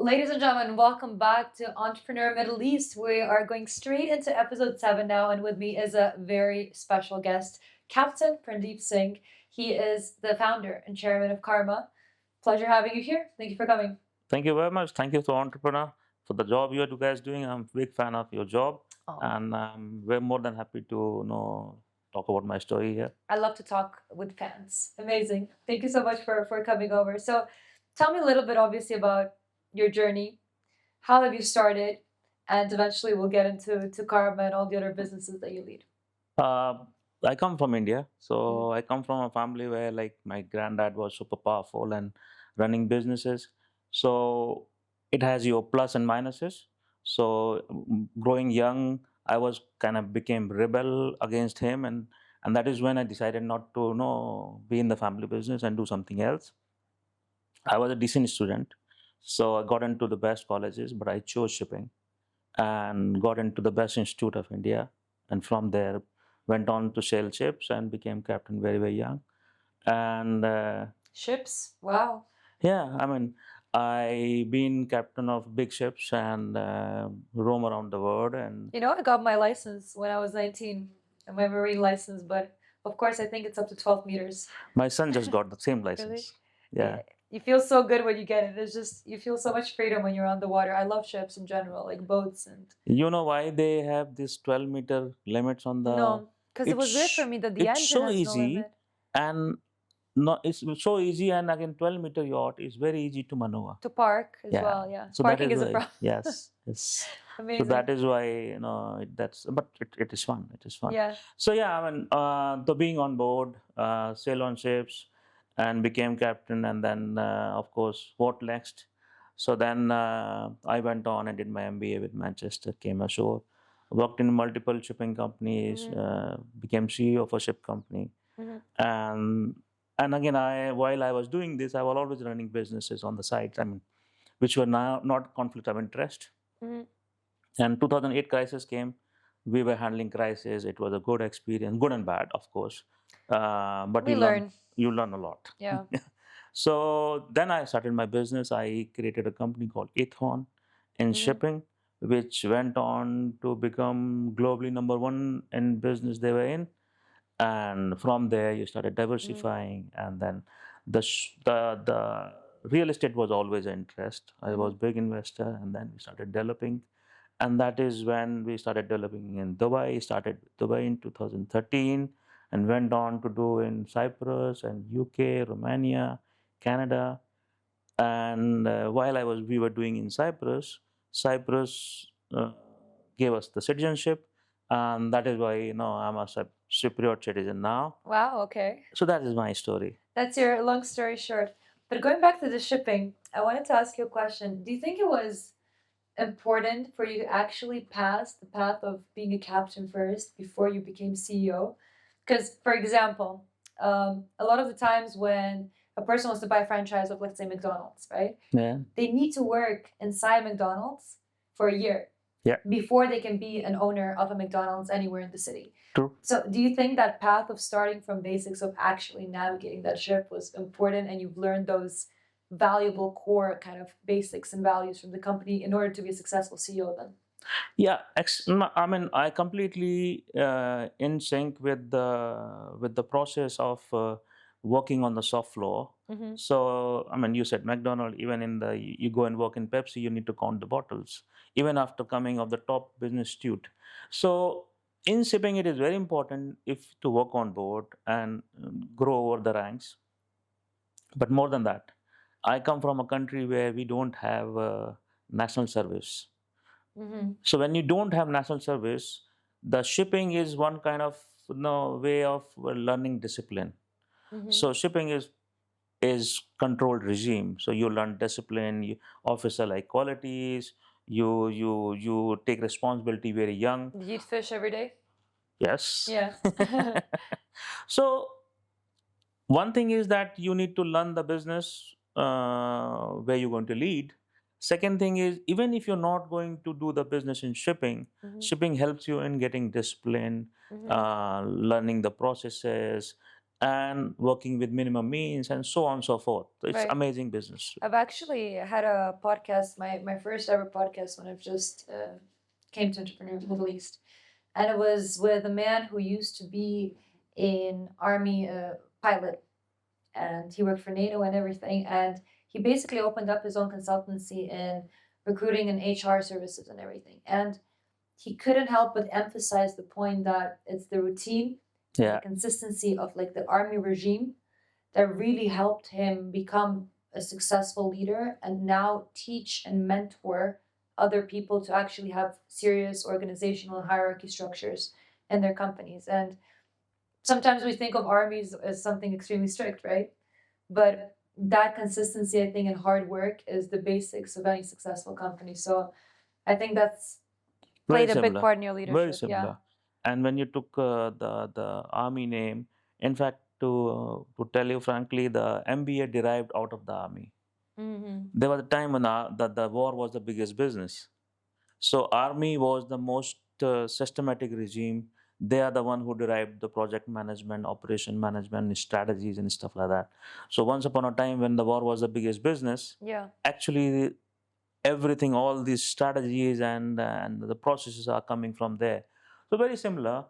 Ladies and gentlemen, welcome back to Entrepreneur Middle East. We are going straight into episode 7 now, and with me is a very special guest, Captain Pradeep Singh. He is the founder and chairman of Karma. Pleasure having you here. Thank you for coming. Thank you very much. Thank you to Entrepreneur for the job you guys doing. I'm a big fan of your job, Oh, and I'm way more than happy to talk about my story here. I love to talk with fans. Amazing. Thank you so much for coming over. So, tell me a little bit, obviously, about your journey. How have you started? And eventually, we'll get into Karma and all the other businesses that you lead. I come from India, so I come from a family where like my granddad was super powerful and running businesses. So it has your plus and minuses. So growing young, I was kind of became rebel against him, and that is when I decided not to be in the family business and do something else. I was a decent student, so I got into the best colleges, but I chose shipping and got into the best institute of India, and from there went on to sail ships and became captain very very young. And Ships? Wow. yeah, I mean, I been captain of big ships and roam around the world. And You know, I got my license when I was 19, my marine license, but of course, I think it's up to 12 meters. my son just got the same Really? license. Yeah. You feel so good when you get it. It's just, you feel so much freedom when you're on the water. I love ships in general, like boats and. You know why they have this 12-meter limits on the? No, because it was weird for It's me that the it's engine so has no easy, limit. and no, it's so easy, and again 12-meter yacht is very easy to maneuver. To park as Yeah. well, yeah. So that Parking is is a why, problem. yes, yes. So Amazing. that is why that's, but it is fun. It is fun. Yeah. So yeah, I mean, the being on board, sail on ships, and became captain, and then of course what next? So then I went on and did my MBA with Manchester, came ashore, worked in multiple shipping companies, became CEO of a ship company, and again, while I was doing this, I was always running businesses on the side. I mean, which were now not conflict of interest. And 2008 crisis came. We were handling crisis. It was a good experience, good and bad, of course. But We learn. You learn a lot. Yeah. So then I started my business. I created a company called Aethon in shipping, which went on to become globally number one in business they were in. And from there, you started diversifying, and then the real estate was always an interest. I was big investor, and then we started developing, and that is when we started developing in Dubai. Started Dubai in 2013, and went on to do in Cyprus and UK, Romania, Canada. And while we were doing in Cyprus, Cyprus gave us the citizenship, and that is why I'm a Cypriot citizen now. Wow, okay. So that is my story. That's your long story short. But going back to the shipping, I wanted to ask you a question. Do you think it was important for you to actually pass the path of being a captain first before you became CEO? Because, for example, a lot of the times when a person wants to buy a franchise of, let's say, McDonald's, right? Yeah. They need to work inside McDonald's for a year. Yeah. Before they can be an owner of a McDonald's anywhere in the city. True. So do you think that path of starting from basics of actually navigating that ship was important, and you've learned those valuable core kind of basics and values from the company in order to be a successful CEO then? Yeah, I mean, I completely in sync with the process of working on the soft floor. So, I mean, you said McDonald. Even in the you go and work in Pepsi, you need to count the bottles, even after coming of the top business institute. So, in shipping, it is very important if to work on board and grow over the ranks. But more than that, I come from a country where we don't have national service. So when you don't have national service, the shipping is one kind of way of learning discipline. So shipping is controlled regime. So you learn discipline, officer like qualities. You take responsibility very young. Do you eat fish every day? Yes. Yeah. So one thing is that you need to learn the business where you're going to lead. Second thing is, even if you're not going to do the business in shipping, shipping helps you in getting discipline, learning the processes, and working with minimum means and so on and so forth. So it's Right. amazing business. I've actually had a podcast, my first ever podcast when I've just came to entrepreneur Middle East, and it was with a man who used to be in army pilot, and he worked for NATO and everything, and he basically opened up his own consultancy in recruiting and HR services and everything, and he couldn't help but emphasize the point that it's the routine, the consistency of like the army regime that really helped him become a successful leader and now teach and mentor other people to actually have serious organizational hierarchy structures in their companies. And sometimes we think of armies as something extremely strict, right? But that consistency, I think, and hard work is the basics of any successful company. So I think that's played a big part in your leadership. Very similar. And when you took the army name, in fact, to tell you frankly, the MBA derived out of the army. There was a time when the war was the biggest business. So army was the most systematic regime. They are the one who derived the project management, operation management, strategies, and stuff like that. So once upon a time, when the war was the biggest business, actually everything, all these strategies and the processes are coming from there. So very similar.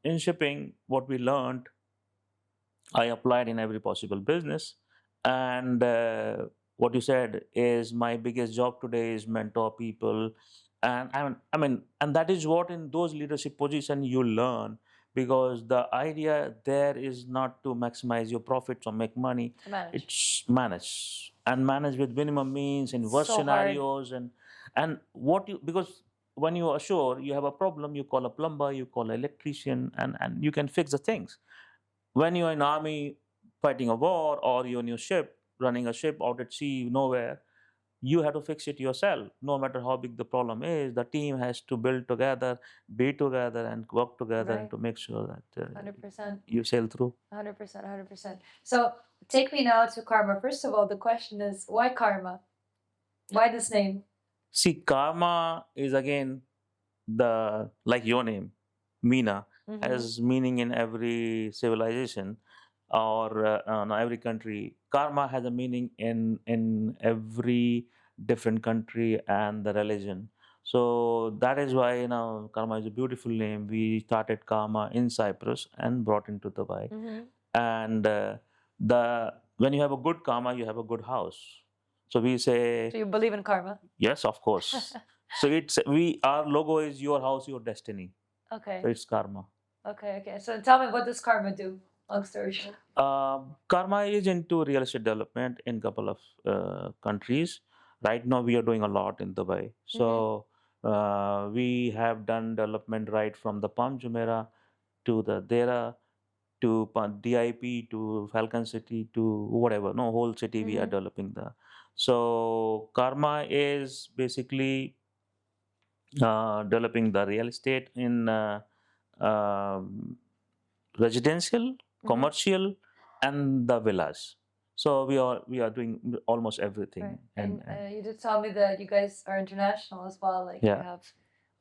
In shipping, what we learned, I applied in every possible business. And what you said is my biggest job today is mentor people. And and that is what in those leadership positions you learn, because the idea there is not to maximize your profits or make money. It's manage with minimum means in worst scenarios. And what you, because when you are sure you have a problem, you call a plumber, you call an electrician, and you can fix the things. When you're in army fighting a war, or you're in your ship running a ship out at sea nowhere, you have to fix it yourself. No matter how big the problem is, the team has to build together, be together, and work together, and to make sure that 100%. you sail through. 100%. 100%. So take me now to karma. First of all, the question is, why karma? Why this name? See, karma is again like your name, Meena, has meaning in every civilization, or every country. Karma has a meaning in every different country and the religion. So that is why karma is a beautiful name. We started karma in Cyprus and brought into Dubai. And the when you have a good karma, you have a good house. So we say. So you believe in karma? Yes, of course. So our logo is your house, your destiny. Okay. So it's karma. Okay. So tell me, what does karma do? Long story short. Karma is into real estate development in couple of countries. Right now, we are doing a lot in Dubai. So we have done development right from the Palm Jumeirah to the Dera to DIP to Falcon City to whatever. No, whole city we are developing there. So karma is basically developing the real estate in um, residential, commercial, and the villas. So we are doing almost everything. Right. And you did tell me that you guys are international as well. Like you have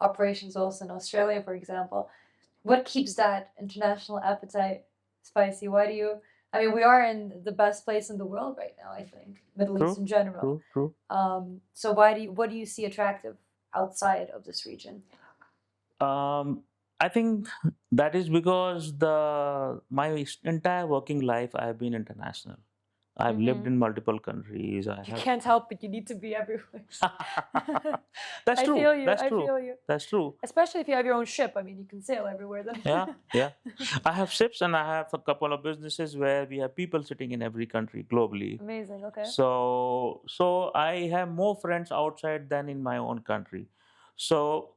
operations also in Australia, for example. What keeps that international appetite spicy? Why do you? I mean, we are in the best place in the world right now. I think Middle East in general. True. So what do you see attractive outside of this region? I think that is because my entire working life I have been international. I've lived in multiple countries. You can't help it. You need to be everywhere. That's true. I feel you. That's I true. feel you. That's true. Especially if you have your own ship. I mean, you can sail everywhere then. Yeah. I have ships and I have a couple of businesses where we have people sitting in every country globally. Amazing. Okay. So I have more friends outside than in my own country. So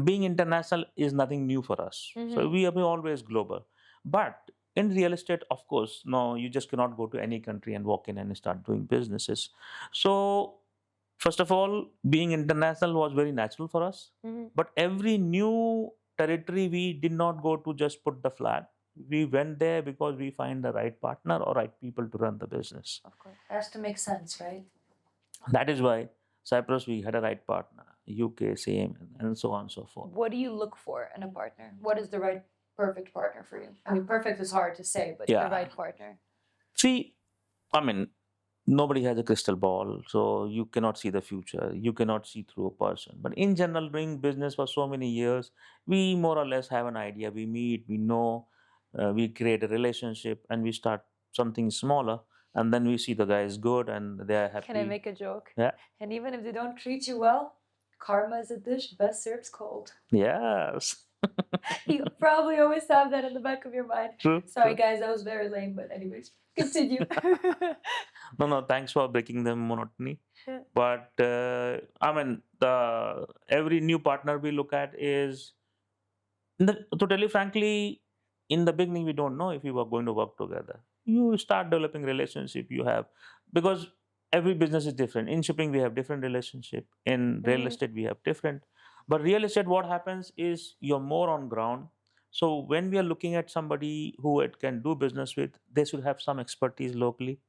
being international is nothing new for us. So we have been always global. But in real estate, of course, no, you just cannot go to any country and walk in and start doing businesses. So first of all, being international was very natural for us. But every new territory, we did not go to just put the flag. We went there because we find the right partner or right people to run the business. Of course. It has to make sense, right? That is why Cyprus, we had a right partner. UK, same, and so on and so forth. What do you look for in a partner? What is the right perfect partner for you? I mean, perfect is hard to say, but the Yeah. right partner. See, I mean, nobody has a crystal ball, so you cannot see the future. You cannot see through a person. But in general, doing business for so many years, we more or less have an idea. We meet, we know, we create a relationship, and we start something smaller. And then we see the guy is good and they are happy. Can I make a joke? Yeah. And even if they don't treat you well, karma is a dish best served cold. Yes. You probably always have that in the back of your mind. True. Sorry, true. guys, that was very lame, but anyways, continue. No, thanks for breaking the monotony. Yeah. But I mean, the every new partner we look at is, to tell you frankly, in the beginning we don't know if we were going to work together. You start developing relationship. You have, because every business is different. In shipping we have different relationship. In real estate we have different. But real estate, what happens is you're more on ground. So when we are looking at somebody who it can do business with, they should have some expertise locally.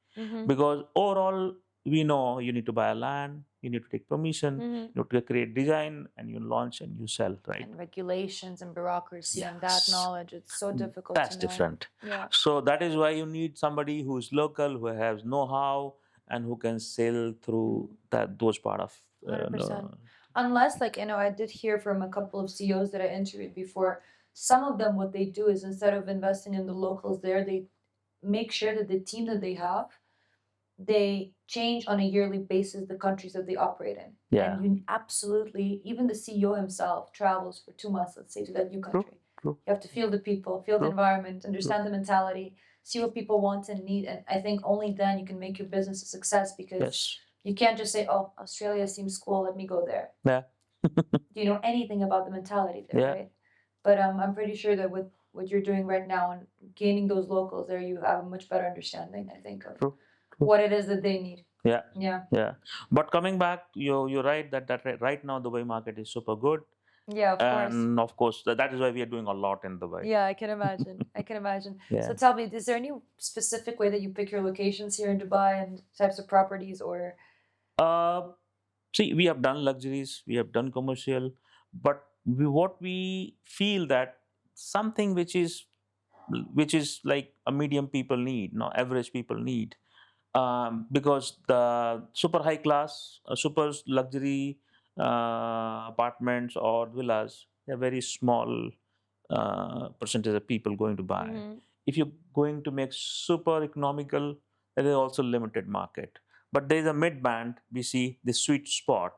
Because overall we know you need to buy a land, you need to take permission, you need to create design, and you launch and you sell, right? And regulations and bureaucracy and that Yes. knowledge, it's so difficult That's to know. different. Yeah. So that is why you need somebody who's local, who has know-how, and who can sail through those part of 100%. Unless, like, I did hear from a couple of CEOs that I interviewed before, some of them, what they do is instead of investing in the locals there, they make sure that the team that they have, they change on a yearly basis the countries that they operate in. Yeah. And you absolutely, even the CEO himself travels for 2 months, let's say, to that new country. True. You have to feel the people, feel the environment, understand the mentality, see what people want and need. And I think only then you can make your business a success, because Yes. you can't just say, oh, Australia seems cool, let me go there. Yeah. Do you know anything about the mentality there, Yeah. right? But I'm pretty sure that with what you're doing right now and gaining those locals there, you have a much better understanding, I think, of True. what it is that they need. Yeah. Yeah. Yeah. But coming back, you're right that right now Dubai market is super good. Yeah, of course. And of course, that is why we are doing a lot in Dubai. Yeah, I can imagine. I can imagine. Yeah. So tell me, is there any specific way that you pick your locations here in Dubai and types of properties, or? See, we have done luxuries, we have done commercial, but what we feel that something which is like a medium people need, no average people need, because the super high class, super luxury apartments or villas, they're very small percentage of people going to buy. If you're going to make super economical, there is also limited market. But there is a mid band. We see the sweet spot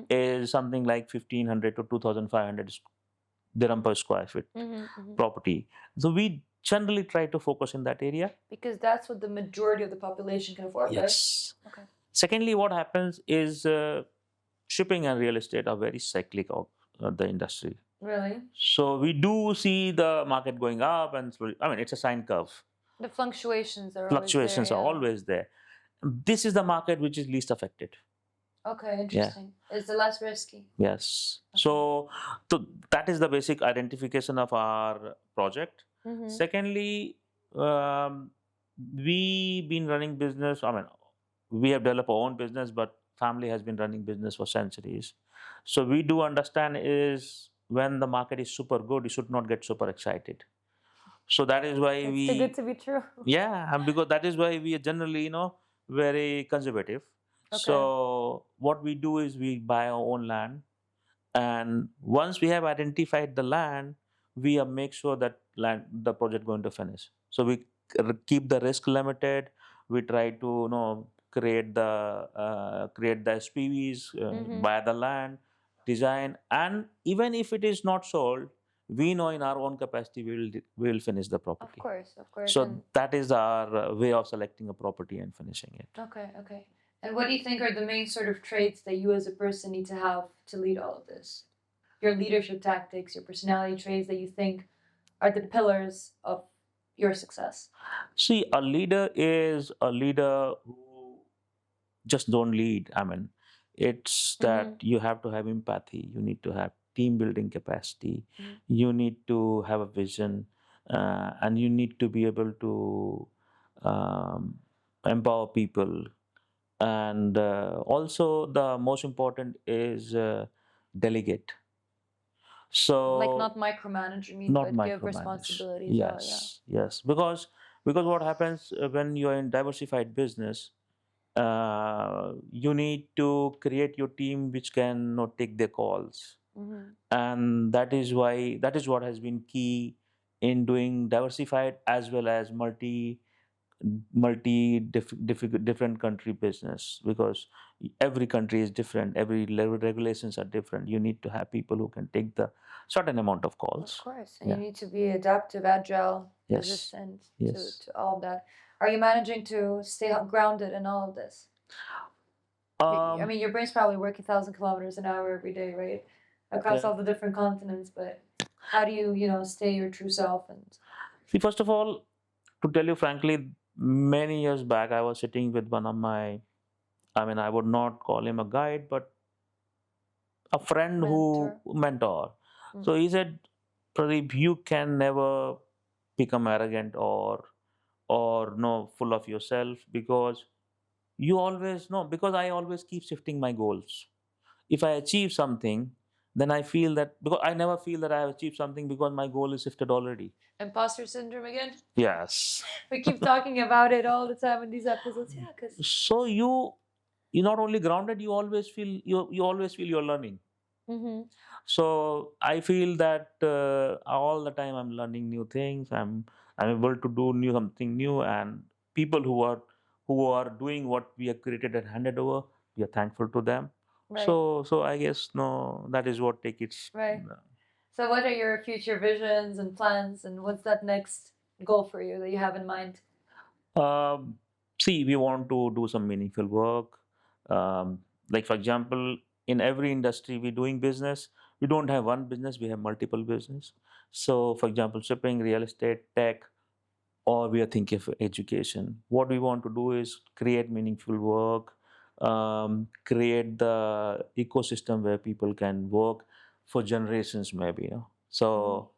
is something like 1,500 to 2,500 dirham per square feet property. So we generally try to focus in that area, because that's what the majority of the population can afford. yes. Right? Okay. Secondly, what happens is shipping and real estate are very cyclic of the industry. Really? So we do see the market going up and slowly, I mean, it's a sine curve. The fluctuations are Fluctuations always there, are always there. This is the market which is least affected. Okay, interesting. It's the less risky. Yes. Okay. So that is the basic identification of our project. Secondly, we been running business. I mean, we have developed our own business, but family has been running business for centuries. So we do understand is when the market is super good, you should not get super excited. So that is why It's we. too good to be true. Yeah, and because that is why we are generally, very conservative. Okay. So what we do is we buy our own land, and once we have identified the land, we make sure that the project going to finish. So we keep the risk limited. We try to create the SPVs, buy the land, design, and even if it is not sold, we know in our own capacity we will finish the property. Of course, of course. So that is our way of selecting a property and finishing it. Okay, okay. And what do you think are the main sort of traits that you as a person need to have to lead all of this? Your leadership tactics, your personality traits that you think are the pillars of your success? See, a leader is a leader who just don't lead. I mean, it's that you have to have empathy. You need to have team building capacity. You need to have a vision, and you need to be able to empower people. And also, the most important is delegate. Like So not micromanaging me, not but give micromanage. responsibilities. Oh yeah. Yes, because what happens when you are in diversified business, you need to create your team which can, take their calls, and that is what has been key in doing diversified as well as different country business, because every country is different, every level regulations are different. You need to have people who can take the certain amount of Of calls. course, and you Yeah. need to be adaptive, agile, Yes. resistant Yes. to all of that. Are you managing to stay grounded in all of this? I mean, your brain's probably working 1,000 kilometers an hour every day, right? Across Yeah. all the different continents, but how do you, stay your true self? And See, first of all, to tell you frankly, many years back, I was sitting with one of my, I mean, I would not call him a guide, but a friend who mentor. mentor. So he said, Pradeep, you can never become arrogant or no full of yourself, because you always know, because I always keep shifting my goals. If I achieve something, then I feel that, because I never feel that I have achieved something because my goal is shifted already. Imposter syndrome again? Yes. We keep talking about it all the time in these episodes. Yeah, because So you're not only grounded, you always feel you're learning. So I feel that all the time I'm learning new things. I'm able to do something new, and people who are doing what we have created and handed over, we are thankful to them. right, So I guess no, that is what take its. right. So, what are your future visions and plans, and what's that next goal for you that you have in mind? Um, See, we want to do some meaningful work. Like for example, in every industry we doing business, we don't have one business, we have multiple business. So, for example, shipping, real estate, tech, or we are thinking of education. What we want to do is create meaningful work, create the ecosystem where people can work for generations, maybe. So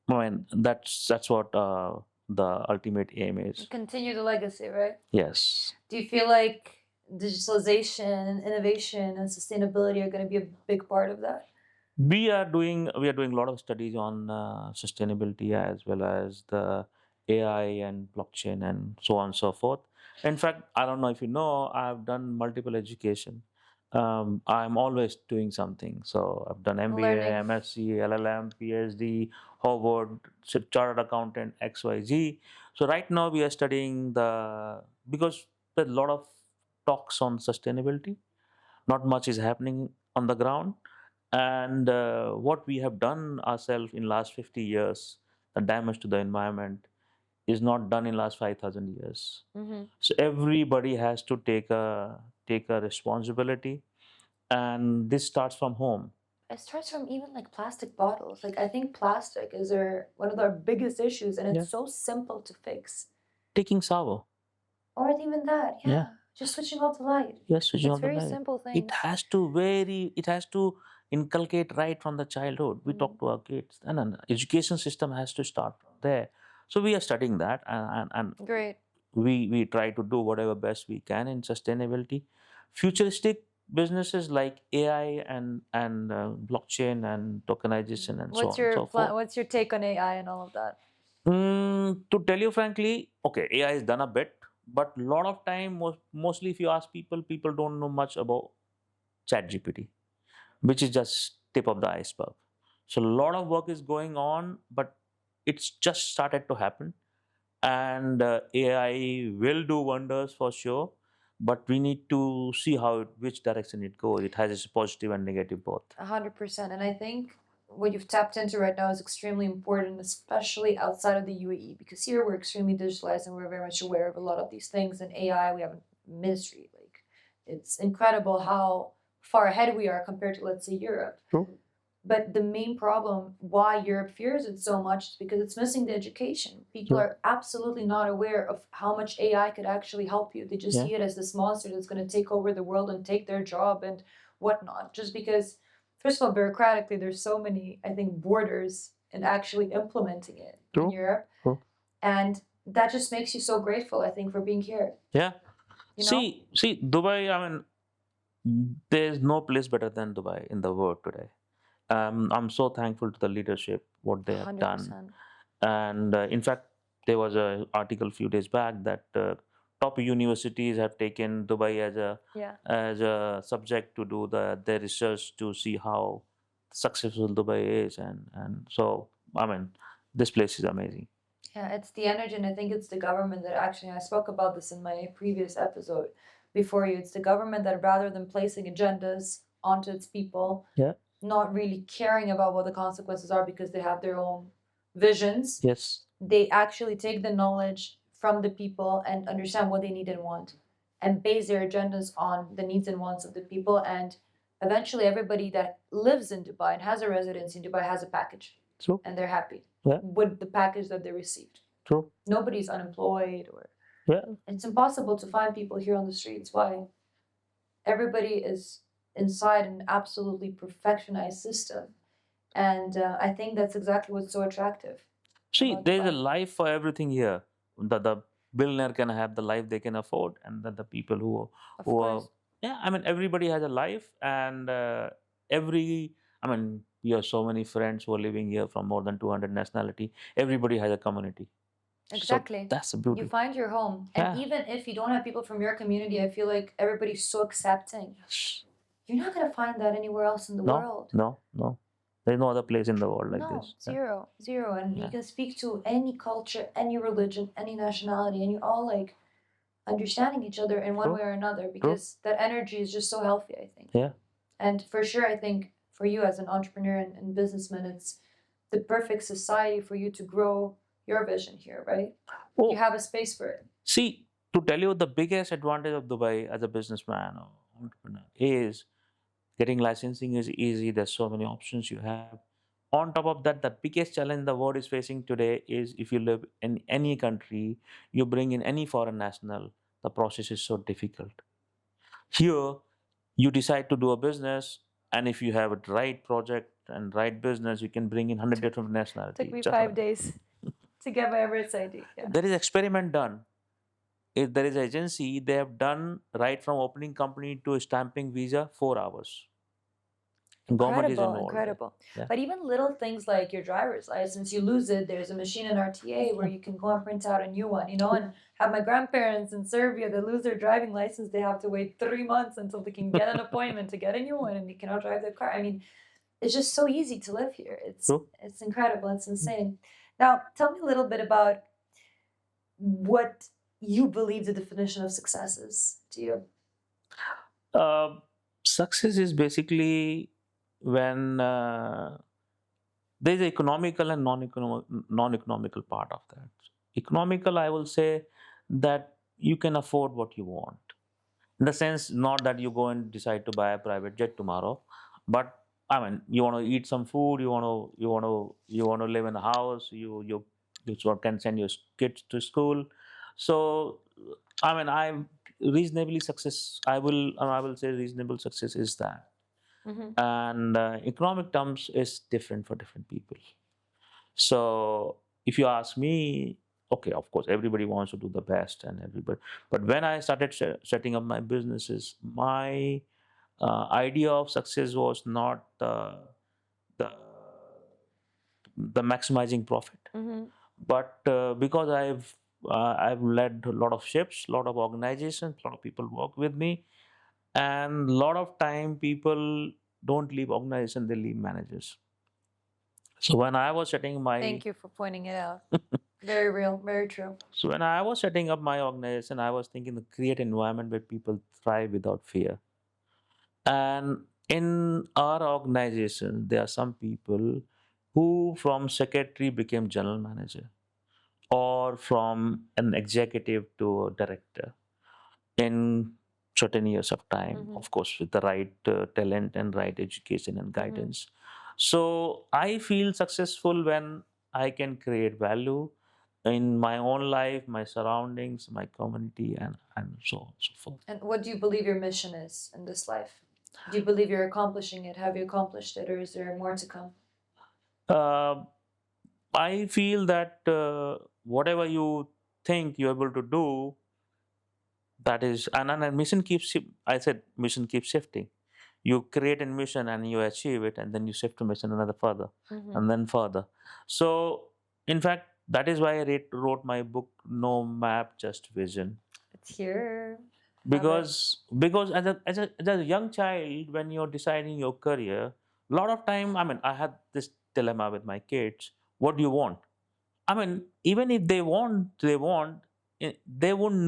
I mean that's what the ultimate aim is. Continue the legacy, right? Yes. Do you feel like digitalization, innovation, and sustainability are going to be a big part of that? We are doing a lot of studies on sustainability as well as the AI and blockchain and so on and so forth. In fact, I don't know if you know, I've done multiple education. I'm always doing something. So I've done MBA, Learning. MSc, LLM, PhD, Harvard, Chartered Accountant, XYZ. So right now we are studying because there's a lot of talks on sustainability. Not much is happening on the ground, and what we have done ourselves in last 50 years, the damage to the environment is not done in last 5,000 years. So everybody has to take a responsibility, and this starts from home. It starts from even like plastic bottles. Like I think plastic is one of our biggest issues, and it's Yeah. so simple to fix. Taking shower. Or even that, yeah. Yeah. Just switching off the light. Yes, switching It's off the very light. simple things. It has to inculcate right from the childhood. We talk to our kids, and an education system has to start there. So we are studying that, and Great. we try to do whatever best we can in sustainability. Futuristic businesses like AI and blockchain and tokenization and so What's on and your so forth. What's your take on AI and all of that? To tell you frankly, okay, AI has done a bit, but a lot of time, mostly if you ask people, people don't know much about ChatGPT, which is just tip of the iceberg. So a lot of work is going on, but it's just started to happen, and AI will do wonders for sure. But we need to see which direction it goes. It has its positive and negative both. 100%. And I think what you've tapped into right now is extremely important, especially outside of the UAE, because here we're extremely digitalized and we're very much aware of a lot of these things. And AI, we have a ministry. Like, it's incredible how far ahead we are compared to, let's say, Europe. True. But the main problem why Europe fears it so much is because it's missing the education. People True. are absolutely not aware of how much AI could actually help you. They just see it as this monster that's going to take over the world and take their job and whatnot. Just because, first of all, bureaucratically, there's so many, I think, borders in actually implementing it in True. Europe. True. And that just makes you so grateful, I think, for being here. Yeah. You know? See, Dubai, I mean, there's no place better than Dubai in the world today. I'm so thankful to the leadership what they have done. 100%. And in fact, there was a article a few days back that top universities have taken Dubai Yeah. as a subject to do their research to see how successful Dubai is, and so I mean, this place is amazing. Yeah, it's the energy, and I think it's the government that actually, I spoke about this in my previous episode before you. It's the government that rather than placing agendas onto its people, Yeah. not really caring about what the consequences are because they have their own visions, Yes. they actually take the knowledge from the people and understand what they need and want and base their agendas on the needs and wants of the people. And eventually, everybody that lives in Dubai and has a residence in Dubai has a package True. and they're happy Yeah. with the package that they received. True. Nobody's unemployed, or Yeah. it's impossible to find people here on the streets. Why? Everybody is inside an absolutely perfectionized system, and I think that's exactly what's so attractive See, about there's a Dubai. life for everything here. The billionaire can have the life they can afford, and the people Of who are, course. yeah, I mean, everybody has a life, and every, I mean, we have so many friends who are living here from more than 200 nationality. Everybody has a community, so Exactly. that's the You beauty. find your home. And Yeah. even if you don't have people from your community, I feel like everybody's so accepting. You're not going to find that anywhere else in the No, world. no. There's no other place in the world like No, this. Yeah. zero, zero. And you Yeah. can speak to any culture, any religion, any nationality, and you're all like understanding each other in one True. way or another because that energy is just so healthy, I think. Yeah. And for sure, I think for you as an entrepreneur and businessman, it's the perfect society for you to grow your vision here, right? You Oh, have a space for it. see, to tell you the biggest advantage of Dubai as a businessman or entrepreneur is getting licensing is easy. There's so many options you have. On top of that, the biggest challenge the world is facing today is if you live in any country, you bring in any foreign national, the process is so difficult. Here, you decide to do a business, and if you have a right project and right business, you can bring in 100 different nationalities. Took me just 5 days to get my Emirates ID. Yeah. There is experiment done. If there is agency, they have done right from opening company to stamping visa 4 hours. Government is Incredible, involved there. incredible. Yeah. But even little things like your driver's license, you lose it, there's a machine in RTA where you can go and print out a new one, and have my grandparents in Serbia that lose their driving license, they have to wait 3 months until they can get an appointment to get a new one and they cannot drive their car. I mean, it's just so easy to live here. True. It's incredible, it's insane. Now, tell me a little bit about what you believe the definition of success is to you. Success is basically when there is economical and non-economical part of that. Economical, I will say that you can afford what you want. In the sense, not that you go and decide to buy a private jet tomorrow, but I mean, you want to eat some food, you want to live in a house, you sort of can send your kids to school. So, I mean, I'm reasonably success. I will say reasonable success is that, and economic terms is different for different people. So, if you ask me, okay, of course, everybody wants to do the best, and everybody. But when I started setting up my businesses, my idea of success was not the the maximizing profit, but because I've led a lot of ships, a lot of organizations, a lot of people work with me, and a lot of time people don't leave organization, they leave managers. So when I was setting my Thank you for pointing it out. Very real, very true. so when I was setting up my organization, I was thinking to create an environment where people thrive without fear. And in our organization, there are some people who from secretary became general manager or from an executive to a director in certain years of time, of course, with the right talent and right education and guidance. So I feel successful when I can create value in my own life, my surroundings, my community, and so on and so forth. And what do you believe your mission is in this life? Do you believe you're accomplishing it? Have you accomplished it, or is there more to come? Uh, I feel that whatever you think you're able to do, that is, and mission keeps, I said, mission keeps shifting. you create a mission and you achieve it, and then you shift to mission another further, Mm-hmm. and then further. So, in fact, that is why I wrote my book, No Map, Just Vision. It's here. Because as a young child, when you're deciding your career, a lot of time, I mean, I had this dilemma with my kids. What do you want? I mean, even if they won't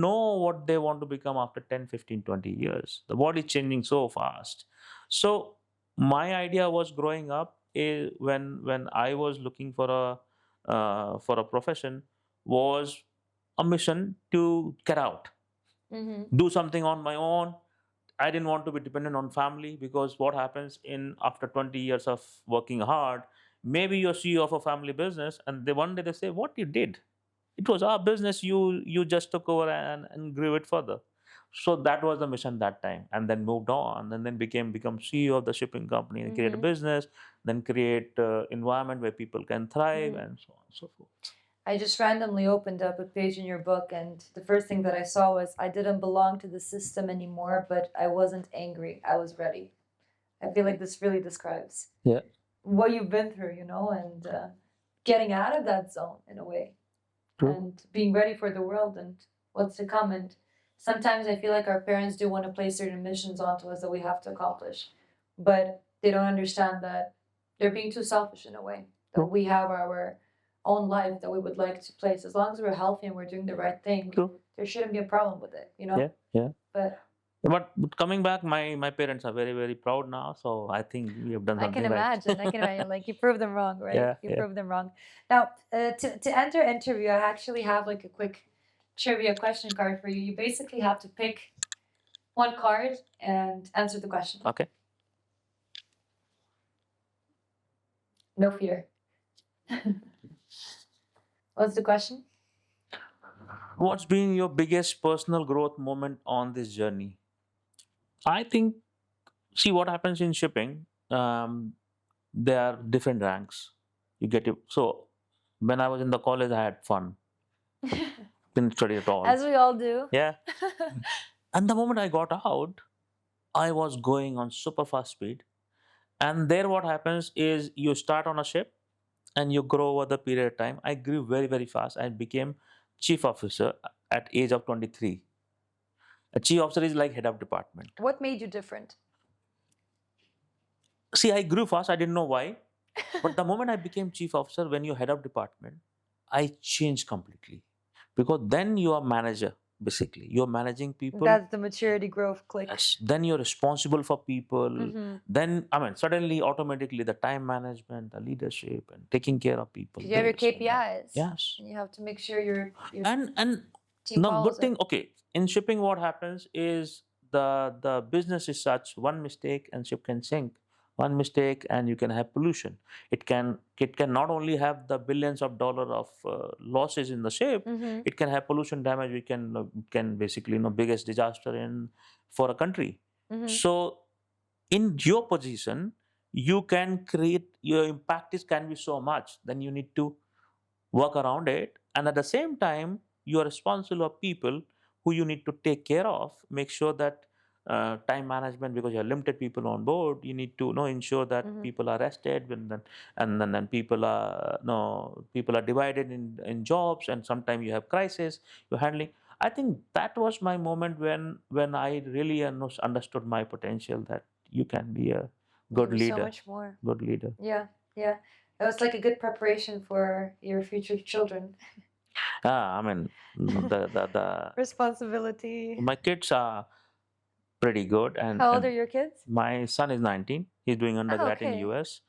know what they want to become after 10, 15, 20 years. The world is changing so fast. So my idea was growing up when I was looking for a profession, was a mission to get out, Mm-hmm. do something on my own. I didn't want to be dependent on family, because what happens in after 20 years of working hard, maybe you're CEO of a family business, and one day they say, "What you did? It was our business. You just took over and grew it further." So that was the mission that time, and then moved on, and then become CEO of the shipping company and create a Mm-hmm. business, then create environment where people can thrive, Mm-hmm. and so on and so forth. I just randomly opened up a page in your book, and the first thing that I saw was I didn't belong to the system anymore, but I wasn't angry. I was ready. I feel like this really describes Yeah. what you've been through, and getting out of that zone in a way, True. and being ready for the world and what's to come. And sometimes I feel like our parents do want to place certain missions onto us that we have to accomplish, but they don't understand that they're being too selfish in a way. That True. we have our own life that we would like to place. As long as we're healthy and we're doing the right thing, True. there shouldn't be a problem with it, Yeah. Yeah. But But coming back, my parents are very, very proud now. So I think we have done I can something right. imagine. I can imagine. Like, you proved them wrong, right? Yeah, You yeah. proved them wrong. Now, to end our interview, I actually have like a quick trivia question card for you. You basically have to pick one card and answer the question. Okay. No fear. What's the question? What's been your biggest personal growth moment on this journey? I think, see what happens in shipping. There are different ranks. You get it. So when I was in the college, I had fun. Didn't study at all. As we all do. Yeah. And the moment I got out, I was going on super fast speed. And there, what happens is you start on a ship and you grow over the period of time. I grew very, very fast. I became chief officer at age of 23. A chief officer is like head of department. What made you different? See, I grew fast. I didn't know why. But the moment I became chief officer, when you're head of department, I changed completely. Because then you are manager, basically. You're managing people. That's the maturity growth click. Yes. Then you're responsible for people. Mm-hmm. Then, I mean, suddenly, automatically, the time management, the leadership, and taking care of people. You have your this and that. KPIs. Yes. And you have to make sure your And team the follows good it. thing, okay, in shipping, what happens is the business is such, one mistake and ship can sink. One mistake and you can have pollution. It can not only have the billions of dollars of losses in the ship. Mm-hmm. It can have pollution damage. We can basically, biggest disaster for a country. Mm-hmm. So in your position, you can create, your impact can be so much. Then you need to work around it, and at the same time you are responsible of people who you need to take care of. Make sure that time management, because you have limited people on board, you need to ensure that Mhm. people are rested, and then people are people are divided in jobs, and sometimes you have crisis you're handling. I think that was my moment when I really understood my potential, that you can be a good Maybe so leader. much more. Good leader. Yeah, yeah. It was like a good preparation for your future children. I mean, the Responsibility. my kids are pretty good, and How old are your kids? my son is 19. He's doing undergrad in okay. US.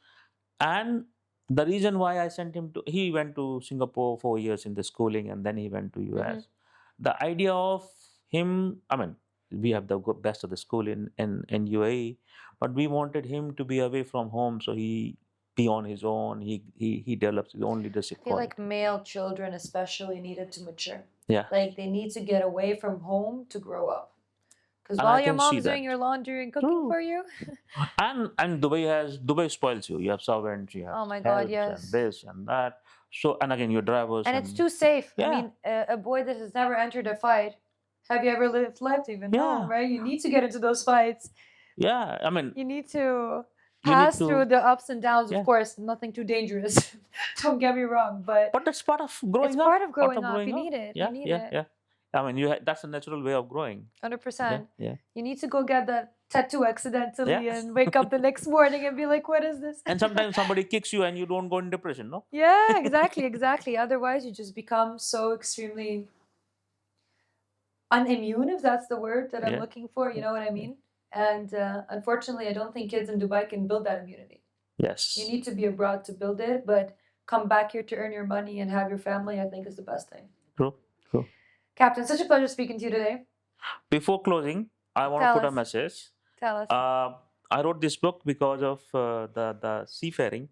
And the reason why I sent him to, he went to Singapore 4 years in the schooling, and then he went to US. The idea of him, I mean, we have the best of the school in UAE, but we wanted him to be away from home, so he be on his own. He develops his own leadership I feel quality. like male children especially needed to mature. Yeah. Like they need to get away from home to grow up. Because And while I your can see mom's doing that. your laundry and cooking True. for you, And Dubai spoils you. You have servants, you have oh my God, helps, yes. and this and that. So, and again, your drivers. And it's too safe. Yeah. I mean, a boy that has never entered a fight. Have you ever lived life even? Yeah. No, right? You need to get into those fights. Yeah, I mean, You need to you need pass through to, the ups and downs, of yeah. course, nothing too dangerous. Don't get me wrong, but But that's part of it's growing up. part of Part growing of up. You growing up. need it. You Yeah, need yeah, it. yeah. I mean, that's a natural way of growing. Yeah, 100%. yeah, You need to go get that tattoo accidentally yeah. and wake up the next morning and be like, what is this? And sometimes somebody kicks you and you don't go in depression, no? Yeah, exactly, exactly. Otherwise, you just become so extremely unimmune, if that's the word that I'm Yeah, looking for. You yeah, know what I yeah. mean? And unfortunately, I don't think kids in Dubai can build that immunity. You Yes. need to be abroad to build it, but come back here to earn your money and have your family, I think, is the best thing. True, true. Captain, such a pleasure speaking to you today. Before closing, I want to Tell put a us. message. Tell us. I wrote this book because of the seafaring,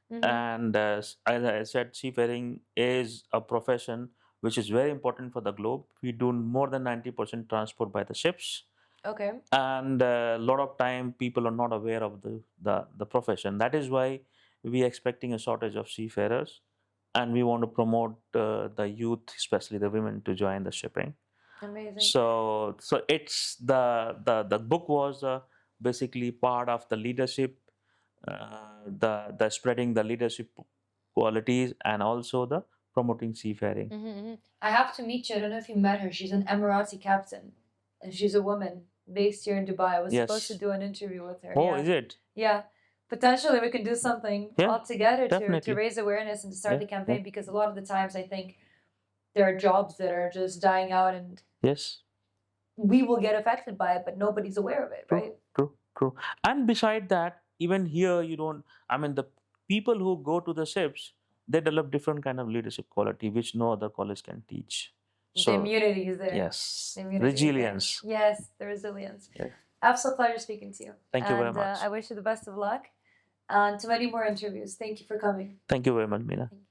and as I said, seafaring is a profession which is very important for the globe. We do more than 90% transport by the ships, Okay. and a lot of time people are not aware of the profession. That is why we are expecting a shortage of seafarers, and we want to promote the youth, especially the women, to join the shipping. Amazing. So it's the book was basically part of the leadership, the spreading the leadership qualities, and also the promoting seafaring. I have to meet you. I don't know if you met her. She's an Emirati captain, and she's a woman based here in Dubai. I was supposed to Yes. do an interview with her. Oh, Yeah. is it? Yeah. Potentially, we can do something Yeah, all together to definitely. raise awareness and to start Yeah, the yeah. campaign, because a lot of the times I think there are jobs that are just dying out and Yes. we will get affected by it, but nobody's aware of it, True, right? true, true. And beside that, even here you don't. I mean, the people who go to the ships, they develop different kind of leadership quality which no other college can teach. The So immunity is there. yes, The immunity is there. resilience. Yes, the resilience. Yeah. Absolute pleasure speaking to you. Thank you very And much. I wish you the best of luck and to many more interviews. Thank you for coming. Thank you very much, Meena. Thank you.